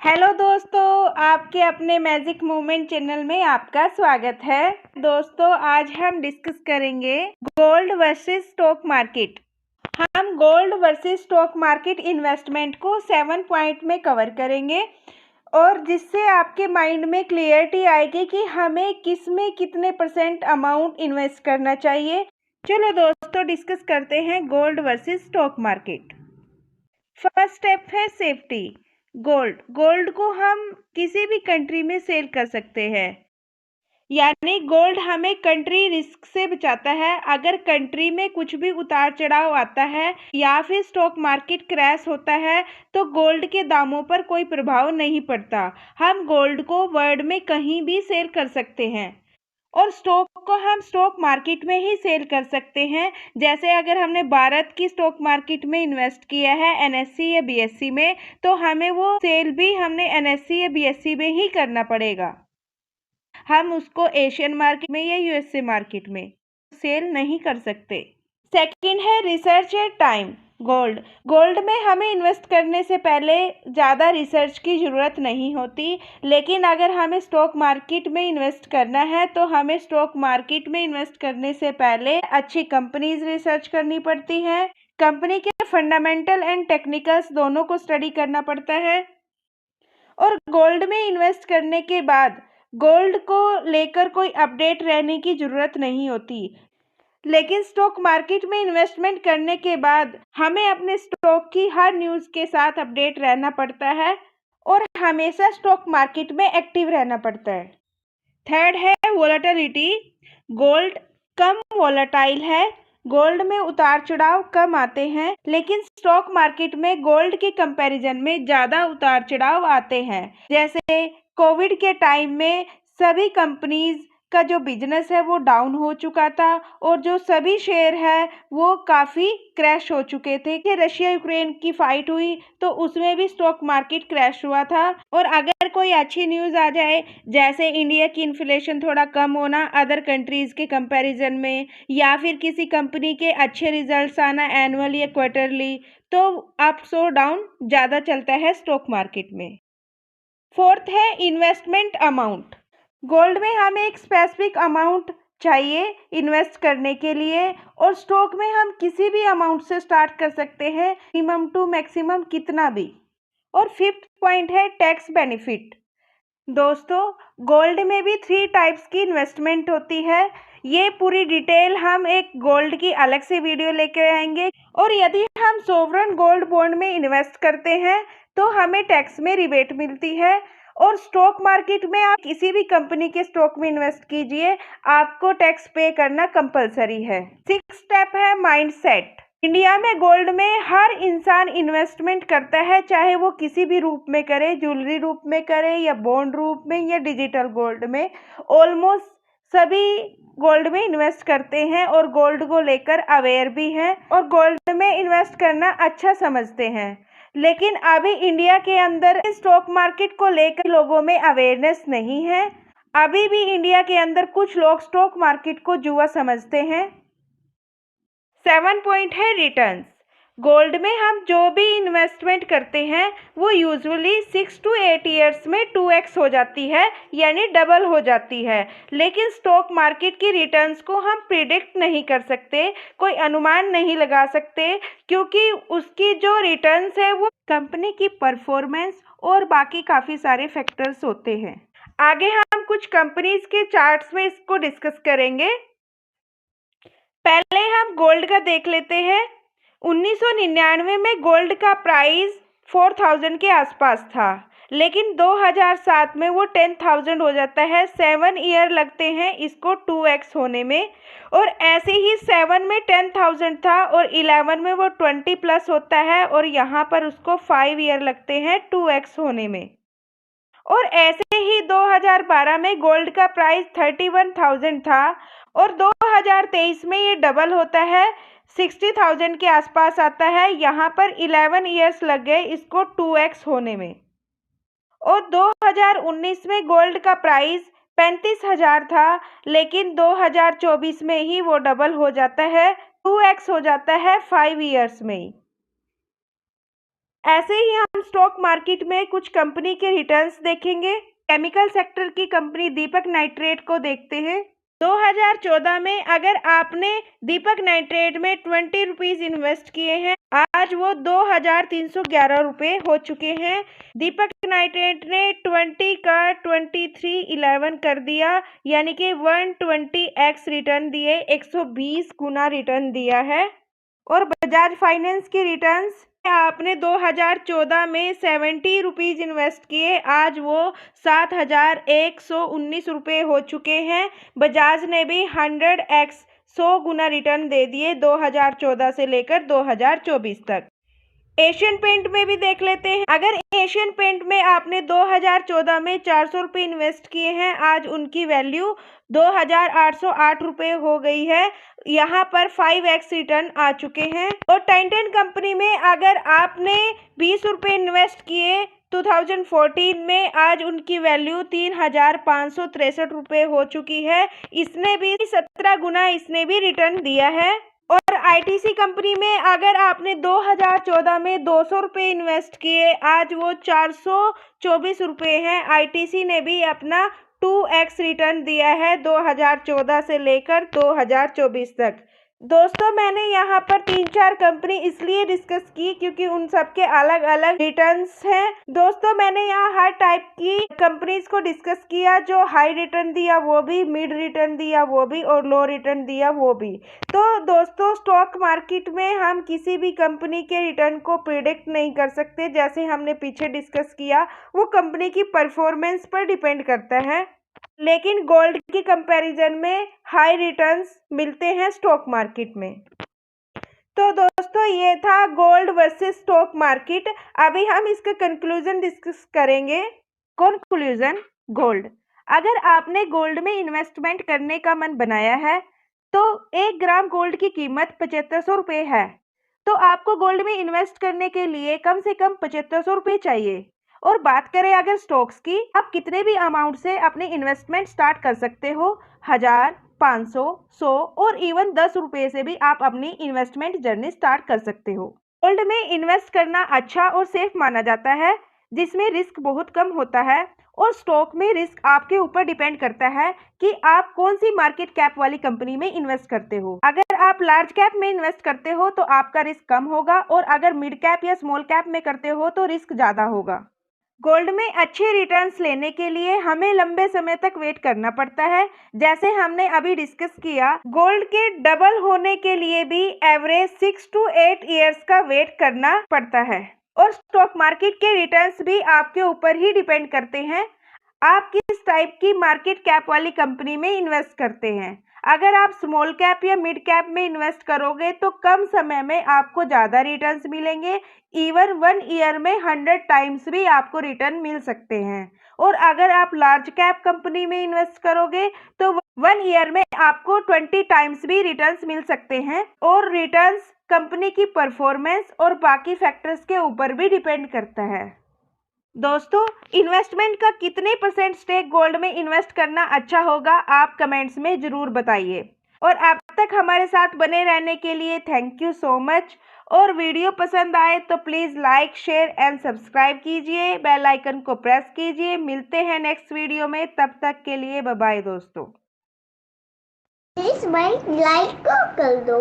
Hello दोस्तों, आपके अपने मैजिक मूवमेंट चैनल में आपका स्वागत है। दोस्तों, आज हम डिस्कस करेंगे गोल्ड वर्सेस स्टॉक मार्केट। हम gold versus stock market investment को 7 पॉइंट में कवर करेंगे और जिससे आपके माइंड में क्लियरिटी आएगी कि हमें किस में कितने % अमाउंट इन्वेस्ट करना चाहिए। चलो दोस्तों, डिस्कस करते हैं gold versus stock market. First step है सेफ्टी। गोल्ड को हम किसी भी कंट्री में सेल कर सकते हैं, यानी गोल्ड हमें कंट्री रिस्क से बचाता है। अगर कंट्री में कुछ भी उतार चढ़ाव आता है या फिर स्टॉक मार्केट क्रैश होता है तो गोल्ड के दामों पर कोई प्रभाव नहीं पड़ता। हम गोल्ड को वर्ल्ड में कहीं भी सेल कर सकते हैं और स्टॉक को हम स्टॉक मार्केट में ही सेल कर सकते हैं। जैसे अगर हमने भारत की स्टॉक मार्केट में इन्वेस्ट किया है एनएससी या बीएससी में, तो हमें वो सेल भी हमने एनएससी या बीएससी में ही करना पड़ेगा। हम उसको एशियन मार्केट में या यूएसए मार्केट में सेल नहीं कर सकते। सेकंड है रिसर्च एंड टाइम। गोल्ड में हमें इन्वेस्ट करने से पहले ज़्यादा रिसर्च की ज़रूरत नहीं होती, लेकिन अगर हमें स्टॉक मार्केट में इन्वेस्ट करना है तो हमें स्टॉक मार्केट में इन्वेस्ट करने से पहले अच्छी कंपनीज रिसर्च करनी पड़ती है। कंपनी के फंडामेंटल एंड टेक्निकल्स दोनों को स्टडी करना पड़ता है। और गोल्ड में इन्वेस्ट करने के बाद गोल्ड को लेकर कोई अपडेट रहने की ज़रूरत नहीं होती, लेकिन स्टॉक मार्केट में इन्वेस्टमेंट करने के बाद हमें अपने स्टॉक की हर न्यूज़ के साथ अपडेट रहना पड़ता है और हमेशा स्टॉक मार्केट में एक्टिव रहना पड़ता है। थर्ड है वोलेटिलिटी। गोल्ड कम वोलेटाइल है। गोल्ड में उतार चढ़ाव कम आते हैं, लेकिन स्टॉक मार्केट में गोल्ड के कंपैरिजन में ज़्यादा उतार चढ़ाव आते हैं। जैसे कोविड के टाइम में सभी कंपनीज का जो बिजनेस है वो डाउन हो चुका था और जो सभी शेयर है वो काफ़ी क्रैश हो चुके थे कि रशिया यूक्रेन की फाइट हुई तो उसमें भी स्टॉक मार्केट क्रैश हुआ था। और अगर कोई अच्छी न्यूज़ आ जाए, जैसे इंडिया की इन्फ्लेशन थोड़ा कम होना अदर कंट्रीज़ के कंपैरिजन में, या फिर किसी कंपनी के अच्छे रिजल्ट्स आना एनुअल या क्वार्टरली, तो अप्स और डाउन ज़्यादा चलता है स्टॉक मार्केट में। फोर्थ है इन्वेस्टमेंट अमाउंट। गोल्ड में हमें एक स्पेसिफिक अमाउंट चाहिए इन्वेस्ट करने के लिए और स्टॉक में हम किसी भी अमाउंट से स्टार्ट कर सकते हैं, मिनिमम टू मैक्सिमम कितना भी। और फिफ्थ पॉइंट है टैक्स बेनिफिट। दोस्तों, गोल्ड में भी 3 टाइप्स की इन्वेस्टमेंट होती है। ये पूरी डिटेल हम एक गोल्ड की अलग से वीडियो लेकर आएंगे। और यदि हम सोवरन गोल्ड बॉन्ड में इन्वेस्ट करते हैं तो हमें टैक्स में रिबेट मिलती है। और स्टॉक मार्केट में आप किसी भी कंपनी के स्टॉक में इन्वेस्ट कीजिए, आपको टैक्स पे करना कंपलसरी है। 6 स्टेप है माइंडसेट। इंडिया में गोल्ड में हर इंसान इन्वेस्टमेंट करता है, चाहे वो किसी भी रूप में करे, ज्वेलरी रूप में करे या बॉन्ड रूप में या डिजिटल गोल्ड में। ऑलमोस्ट सभी गोल्ड में इन्वेस्ट करते हैं और गोल्ड को लेकर अवेयर भी हैं और गोल्ड में इन्वेस्ट करना अच्छा समझते हैं। लेकिन अभी इंडिया के अंदर स्टॉक मार्केट को लेकर लोगों में अवेयरनेस नहीं है। अभी भी इंडिया के अंदर कुछ लोग स्टॉक मार्केट को जुआ समझते हैं। 7 पॉइंट है रिटर्न्स। गोल्ड में हम जो भी इन्वेस्टमेंट करते हैं वो यूजुअली 6 to 8 ईयर्स में 2x हो जाती है, यानी डबल हो जाती है। लेकिन स्टॉक मार्केट की रिटर्न्स को हम प्रिडिक्ट नहीं कर सकते, कोई अनुमान नहीं लगा सकते, क्योंकि उसकी जो रिटर्न्स है वो कंपनी की परफॉर्मेंस और बाकी काफ़ी सारे फैक्टर्स होते हैं। आगे हम कुछ कंपनीज के चार्ट्स में इसको डिस्कस करेंगे। पहले हम गोल्ड का देख लेते हैं। 1999 में गोल्ड का प्राइस 4000 के आसपास था, लेकिन 2007 में वो 10,000 हो जाता है। 7 ईयर लगते हैं इसको 2x होने में। और ऐसे ही 7 में 10,000 था और 11 में वो 20+ होता है और यहाँ पर उसको 5 ईयर लगते हैं 2x होने में। और ऐसे ही 2012 में गोल्ड का प्राइस 31,000 था और 2023 में ये डबल होता है, 60,000 के आसपास आता है। यहाँ पर 11 ईयर्स लग गए इसको 2x होने में। और 2019 में गोल्ड का प्राइस 35,000 था, लेकिन 2024 में ही वो डबल हो जाता है, 2x हो जाता है 5 ईयर्स में ही। ऐसे ही हम स्टॉक मार्केट में कुछ कंपनी के रिटर्न्स देखेंगे। केमिकल सेक्टर की कंपनी दीपक नाइट्रेट को देखते हैं। 2014 में अगर आपने दीपक नाइट्रेट में 20 रुपीज़ इन्वेस्ट किए हैं, आज वो 2311 रुपये हो चुके हैं। दीपक नाइट्रेट ने 20 का 2311 कर दिया, यानी कि 120x रिटर्न दिए, 120 गुना रिटर्न दिया है। और बजाज फाइनेंस की रिटर्न्स, आपने 2014 में 70 रुपीज़ इन्वेस्ट किए, आज वो 7119 रुपये हो चुके हैं। बजाज ने भी 100x 100 गुना रिटर्न दे दिए 2014 से लेकर 2024 तक। एशियन पेंट में भी देख लेते हैं। अगर एशियन पेंट में आपने 2014 में 400 रुपये इन्वेस्ट किए हैं, आज उनकी वैल्यू 2808 रुपये हो गई है। यहाँ पर 5x रिटर्न आ चुके हैं। और टाइटन कंपनी में अगर आपने 20 रुपये इन्वेस्ट किए 2014 में, आज उनकी वैल्यू 3563 रुपये हो चुकी है। इसने भी 17 गुना इसने भी रिटर्न दिया है। और आईटीसी कंपनी में अगर आपने 2014 में 200 रुपये इन्वेस्ट किए, आज वो 424 रुपये हैं। आईटीसी ने भी अपना 2x रिटर्न दिया है 2014 से लेकर 2024 तक। दोस्तों, मैंने यहाँ पर 3-4 कंपनी इसलिए डिस्कस की क्योंकि उन सब के अलग अलग रिटर्न्स हैं। दोस्तों, मैंने यहाँ हर टाइप की कंपनीज को डिस्कस किया, जो हाई रिटर्न दिया वो भी, मिड रिटर्न दिया वो भी, और लो रिटर्न दिया वो भी। तो दोस्तों, स्टॉक मार्केट में हम किसी भी कंपनी के रिटर्न को प्रिडिक्ट नहीं कर सकते। जैसे हमने पीछे डिस्कस किया, वो कंपनी की परफॉर्मेंस पर डिपेंड करता है। लेकिन गोल्ड की कंपैरिजन में हाई रिटर्न्स मिलते हैं स्टॉक मार्केट में। तो दोस्तों, ये था गोल्ड वर्सेस स्टॉक मार्केट। अभी हम इसका कंक्लूजन डिस्कस करेंगे। Conclusion, gold. अगर आपने गोल्ड में इन्वेस्टमेंट करने का मन बनाया है तो 1 ग्राम गोल्ड की कीमत 7500 रुपये है। तो आपको गोल्ड में इन्वेस्ट करने के लिए कम से कम 7500 रुपये चाहिए। और बात करें अगर स्टॉक्स की, आप कितने भी अमाउंट से अपने इन्वेस्टमेंट स्टार्ट कर सकते हो। 1000, 500, 100 और इवन 10 रुपये से भी आप अपनी इन्वेस्टमेंट जर्नी स्टार्ट कर सकते हो। गोल्ड में इन्वेस्ट करना अच्छा और सेफ माना जाता है, जिसमें रिस्क बहुत कम होता है। और स्टॉक में रिस्क आपके ऊपर डिपेंड करता है कि आप कौन सी मार्केट कैप वाली कंपनी में इन्वेस्ट करते हो। अगर आप लार्ज कैप में इन्वेस्ट करते हो तो आपका रिस्क कम होगा, और अगर मिड कैप या स्मॉल कैप में करते हो तो रिस्क ज़्यादा होगा। गोल्ड में अच्छे रिटर्न्स लेने के लिए हमें लंबे समय तक वेट करना पड़ता है। जैसे हमने अभी डिस्कस किया, गोल्ड के डबल होने के लिए भी एवरेज 6 to 8 ईयर्स का वेट करना पड़ता है। और स्टॉक मार्केट के रिटर्न्स भी आपके ऊपर ही डिपेंड करते हैं, आप किस टाइप की मार्केट कैप वाली कंपनी में इन्वेस्ट करते हैं। अगर आप स्मॉल कैप या मिड कैप में इन्वेस्ट करोगे तो कम समय में आपको ज़्यादा रिटर्न्स मिलेंगे। इवन 1 ईयर में 100 टाइम्स भी आपको रिटर्न मिल सकते हैं। और अगर आप लार्ज कैप कंपनी में इन्वेस्ट करोगे तो 1 ईयर में आपको 20 टाइम्स भी रिटर्न्स मिल सकते हैं। और रिटर्न्स कंपनी की परफॉर्मेंस और बाकी फैक्टर्स के ऊपर भी डिपेंड करता है। दोस्तों, इन्वेस्टमेंट का कितने % स्टेक गोल्ड में इन्वेस्ट करना अच्छा होगा, आप कमेंट्स में ज़रूर बताइए। और अब तक हमारे साथ बने रहने के लिए थैंक यू सो मच। और वीडियो पसंद आए तो please like, share and subscribe कीजिए, बेल आइकन को प्रेस कीजिए। मिलते हैं नेक्स्ट वीडियो में, तब तक के लिए बाय बाय दोस्तों। प्लीज़ भाई लाइक कर दो।